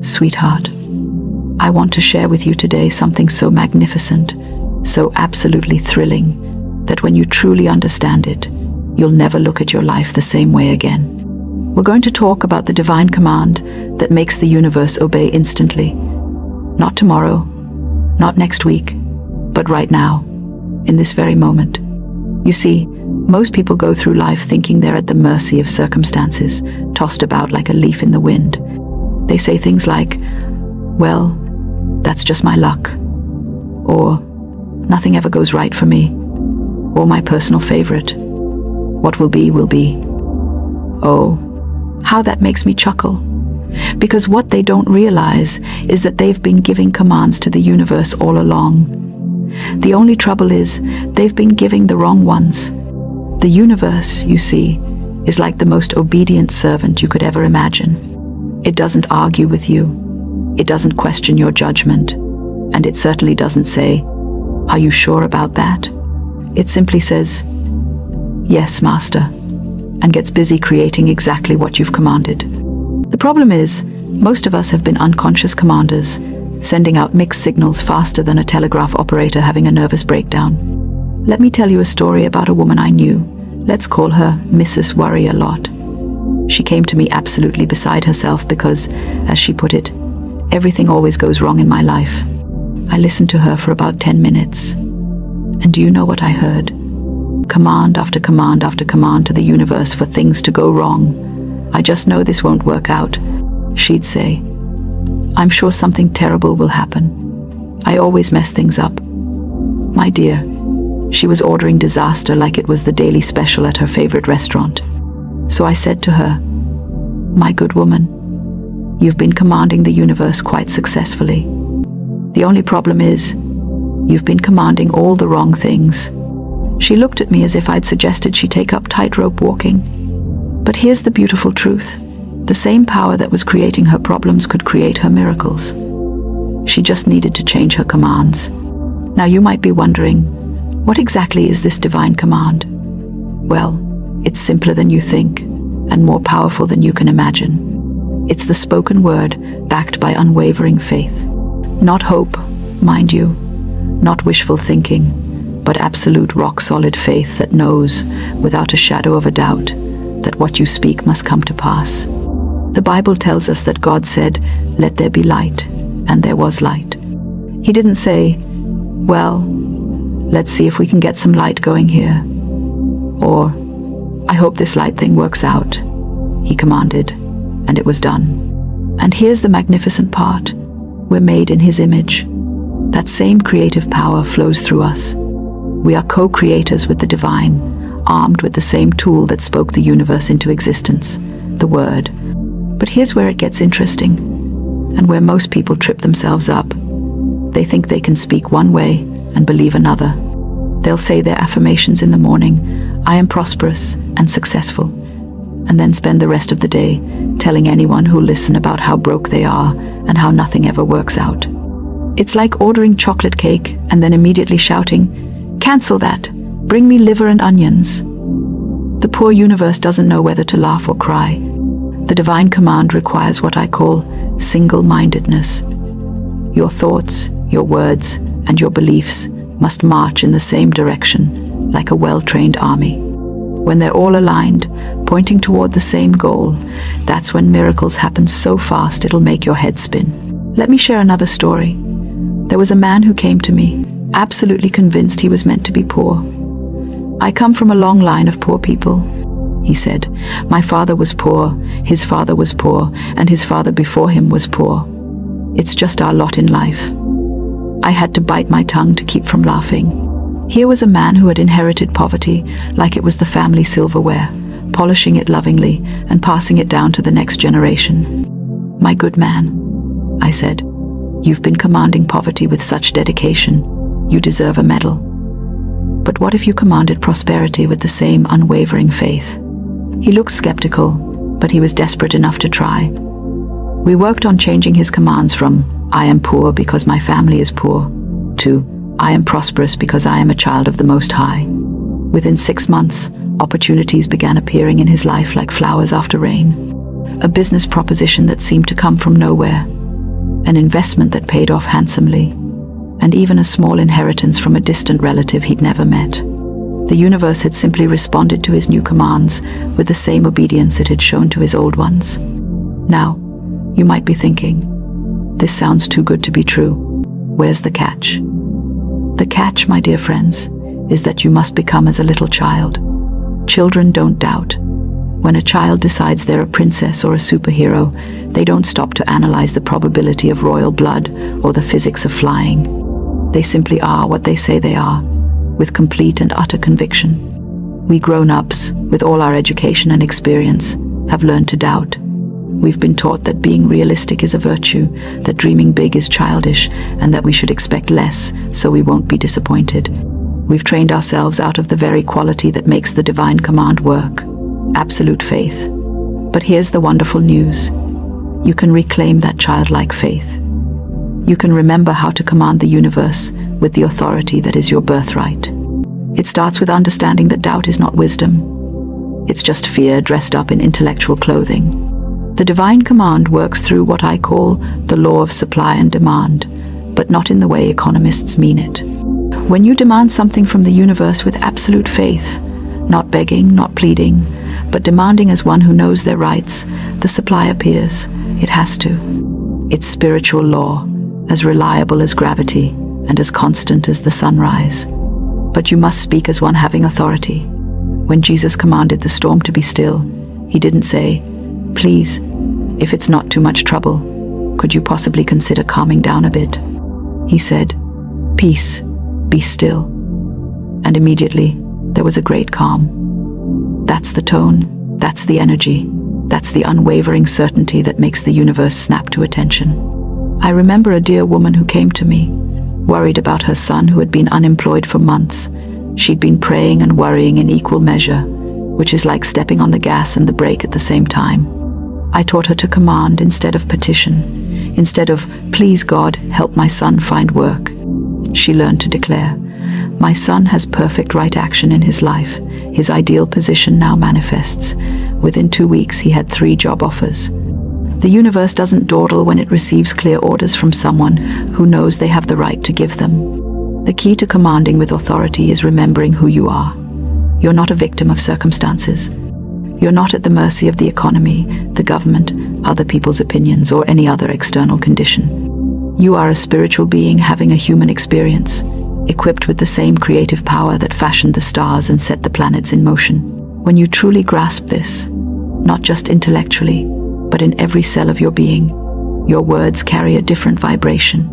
Sweetheart, I want to share with you today something so magnificent, so absolutely thrilling, that when you truly understand it, you'll never look at your life the same way again. We're going to talk about the divine command that makes the universe obey instantly. Not tomorrow, not next week, but right now, in this very moment. You see, most people go through life thinking they're at the mercy of circumstances, tossed about like a leaf in the wind. They say things like, well, that's just my luck, or nothing ever goes right for me, or my personal favorite, what will be, will be. Oh, how that makes me chuckle. Because what they don't realize is that they've been giving commands to the universe all along. The only trouble is they've been giving the wrong ones. The universe, you see, is like the most obedient servant you could ever imagine. It doesn't argue with you. It doesn't question your judgment. And it certainly doesn't say, "Are you sure about that?" It simply says, "Yes, Master," and gets busy creating exactly what you've commanded. The problem is, most of us have been unconscious commanders, sending out mixed signals faster than a telegraph operator having a nervous breakdown. Let me tell you a story about a woman I knew. Let's call her Mrs. Worry-a-Lot. She came to me absolutely beside herself because, as she put it, everything always goes wrong in my life. I listened to her for about 10 minutes. And do you know what I heard? Command after command after command to the universe for things to go wrong. "I just know this won't work out," she'd say. "I'm sure something terrible will happen. I always mess things up." My dear, she was ordering disaster like it was the daily special at her favorite restaurant. So I said to her, "My good woman, you've been commanding the universe quite successfully. The only problem is, you've been commanding all the wrong things." She looked at me as if I'd suggested she take up tightrope walking. But here's the beautiful truth. The same power that was creating her problems could create her miracles. She just needed to change her commands. Now you might be wondering, what exactly is this divine command? Well, it's simpler than you think, and more powerful than you can imagine. It's the spoken word backed by unwavering faith. Not hope, mind you, not wishful thinking, but absolute rock-solid faith that knows, without a shadow of a doubt, that what you speak must come to pass. The Bible tells us that God said, "Let there be light," and there was light. He didn't say, "Well, let's see if we can get some light going here," or, "I hope this light thing works out." He commanded, and it was done. And here's the magnificent part. We're made in His image. That same creative power flows through us. We are co-creators with the divine, armed with the same tool that spoke the universe into existence, the Word. But here's where it gets interesting, and where most people trip themselves up. They think they can speak one way and believe another. They'll say their affirmations in the morning, "I am prosperous and successful," and then spend the rest of the day telling anyone who'll listen about how broke they are and how nothing ever works out. It's like ordering chocolate cake and then immediately shouting, "Cancel that! Bring me liver and onions." The poor universe doesn't know whether to laugh or cry. The divine command requires what I call single-mindedness. Your thoughts, your words, and your beliefs must march in the same direction, like a well-trained army. When they're all aligned, pointing toward the same goal, that's when miracles happen so fast it'll make your head spin. Let me share another story. There was a man who came to me, absolutely convinced he was meant to be poor. "I come from a long line of poor people," he said. "My father was poor, his father was poor, and his father before him was poor. It's just our lot in life." I had to bite my tongue to keep from laughing. Here was a man who had inherited poverty like it was the family silverware, polishing it lovingly and passing it down to the next generation. "My good man," I said, "you've been commanding poverty with such dedication. You deserve a medal. But what if you commanded prosperity with the same unwavering faith?" He looked skeptical, but he was desperate enough to try. We worked on changing his commands from, "I am poor because my family is poor," to, "I am prosperous because I am a child of the Most High." Within 6 months, opportunities began appearing in his life like flowers after rain. A business proposition that seemed to come from nowhere, an investment that paid off handsomely, and even a small inheritance from a distant relative he'd never met. The universe had simply responded to his new commands with the same obedience it had shown to his old ones. Now, you might be thinking, this sounds too good to be true. Where's the catch? The catch, my dear friends, is that you must become as a little child. Children don't doubt. When a child decides they're a princess or a superhero, they don't stop to analyze the probability of royal blood or the physics of flying. They simply are what they say they are, with complete and utter conviction. We grown-ups, with all our education and experience, have learned to doubt. We've been taught that being realistic is a virtue, that dreaming big is childish, and that we should expect less so we won't be disappointed. We've trained ourselves out of the very quality that makes the divine command work: absolute faith. But here's the wonderful news. You can reclaim that childlike faith. You can remember how to command the universe with the authority that is your birthright. It starts with understanding that doubt is not wisdom. It's just fear dressed up in intellectual clothing. The divine command works through what I call the law of supply and demand, but not in the way economists mean it. When you demand something from the universe with absolute faith, not begging, not pleading, but demanding as one who knows their rights, the supply appears. It has to. It's spiritual law, as reliable as gravity and as constant as the sunrise. But you must speak as one having authority. When Jesus commanded the storm to be still, he didn't say, "Please, if it's not too much trouble, could you possibly consider calming down a bit?" He said, "Peace, be still." And immediately, there was a great calm. That's the tone, that's the energy, that's the unwavering certainty that makes the universe snap to attention. I remember a dear woman who came to me, worried about her son who had been unemployed for months. She'd been praying and worrying in equal measure, which is like stepping on the gas and the brake at the same time. I taught her to command instead of petition. Instead of, "Please God, help my son find work," she learned to declare, "My son has perfect right action in his life. His ideal position now manifests." Within 2 weeks, he had 3 job offers. The universe doesn't dawdle when it receives clear orders from someone who knows they have the right to give them. The key to commanding with authority is remembering who you are. You're not a victim of circumstances. You're not at the mercy of the economy, the government, other people's opinions, or any other external condition. You are a spiritual being having a human experience, equipped with the same creative power that fashioned the stars and set the planets in motion. When you truly grasp this, not just intellectually, but in every cell of your being, your words carry a different vibration.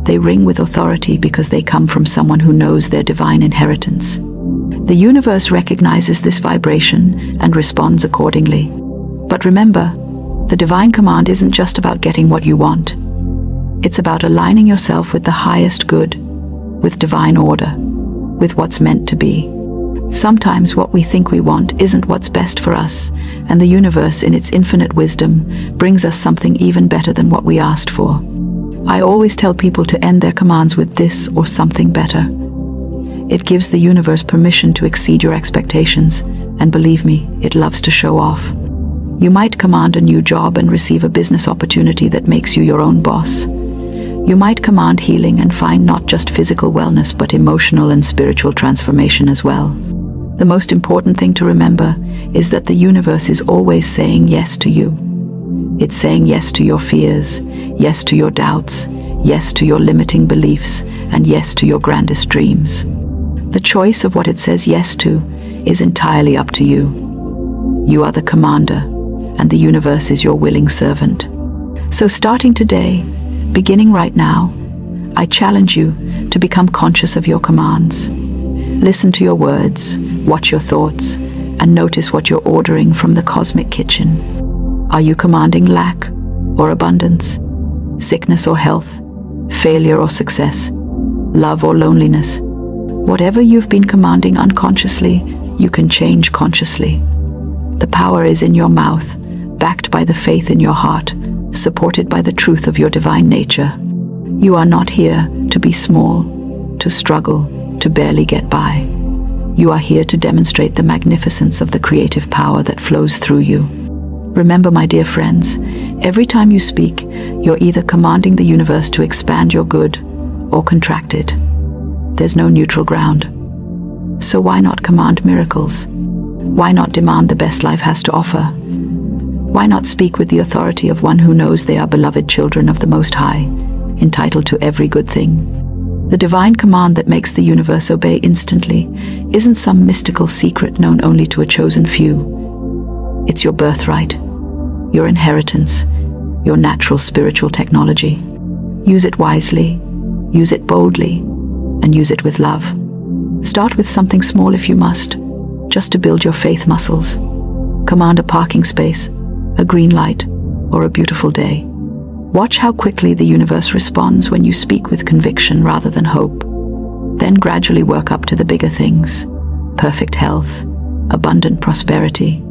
They ring with authority because they come from someone who knows their divine inheritance. The universe recognizes this vibration and responds accordingly. But remember, the divine command isn't just about getting what you want. It's about aligning yourself with the highest good, with divine order, with what's meant to be. Sometimes what we think we want isn't what's best for us, and the universe, in its infinite wisdom, brings us something even better than what we asked for. I always tell people to end their commands with this or something better. It gives the universe permission to exceed your expectations, and believe me, it loves to show off. You might command a new job and receive a business opportunity that makes you your own boss. You might command healing and find not just physical wellness but emotional and spiritual transformation as well. The most important thing to remember is that the universe is always saying yes to you. It's saying yes to your fears, yes to your doubts, yes to your limiting beliefs, and yes to your grandest dreams. The choice of what it says yes to is entirely up to you. You are the commander, and the universe is your willing servant. So starting today, beginning right now, I challenge you to become conscious of your commands. Listen to your words, watch your thoughts, and notice what you're ordering from the cosmic kitchen. Are you commanding lack or abundance, sickness or health, failure or success, love or loneliness? Whatever you've been commanding unconsciously, you can change consciously. The power is in your mouth, backed by the faith in your heart, supported by the truth of your divine nature. You are not here to be small, to struggle, to barely get by. You are here to demonstrate the magnificence of the creative power that flows through you. Remember, my dear friends, every time you speak, you're either commanding the universe to expand your good or contract it. There's no neutral ground. So why not command miracles? Why not demand the best life has to offer? Why not speak with the authority of one who knows they are beloved children of the Most High, entitled to every good thing? The divine command that makes the universe obey instantly isn't some mystical secret known only to a chosen few. It's your birthright, your inheritance, your natural spiritual technology. Use it wisely, use it boldly, and use it with love. Start with something small if you must, just to build your faith muscles. Command a parking space, a green light, or a beautiful day. Watch how quickly the universe responds when you speak with conviction rather than hope. Then gradually work up to the bigger things: perfect health, abundant prosperity,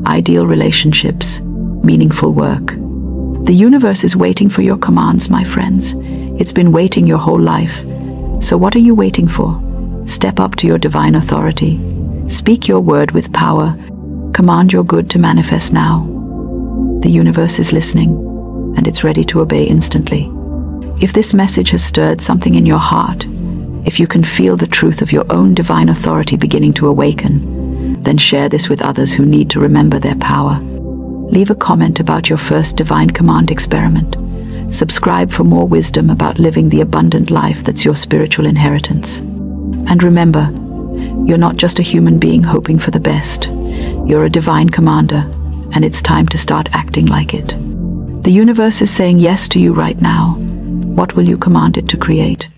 ideal relationships, meaningful work. The universe is waiting for your commands, my friends. It's been waiting your whole life. So what are you waiting for? Step up to your divine authority. Speak your word with power. Command your good to manifest now. The universe is listening, and it's ready to obey instantly. If this message has stirred something in your heart, if you can feel the truth of your own divine authority beginning to awaken, then share this with others who need to remember their power. Leave a comment about your first divine command experiment. Subscribe for more wisdom about living the abundant life that's your spiritual inheritance. And remember, you're not just a human being hoping for the best. You're a divine commander, and it's time to start acting like it. The universe is saying yes to you right now. What will you command it to create?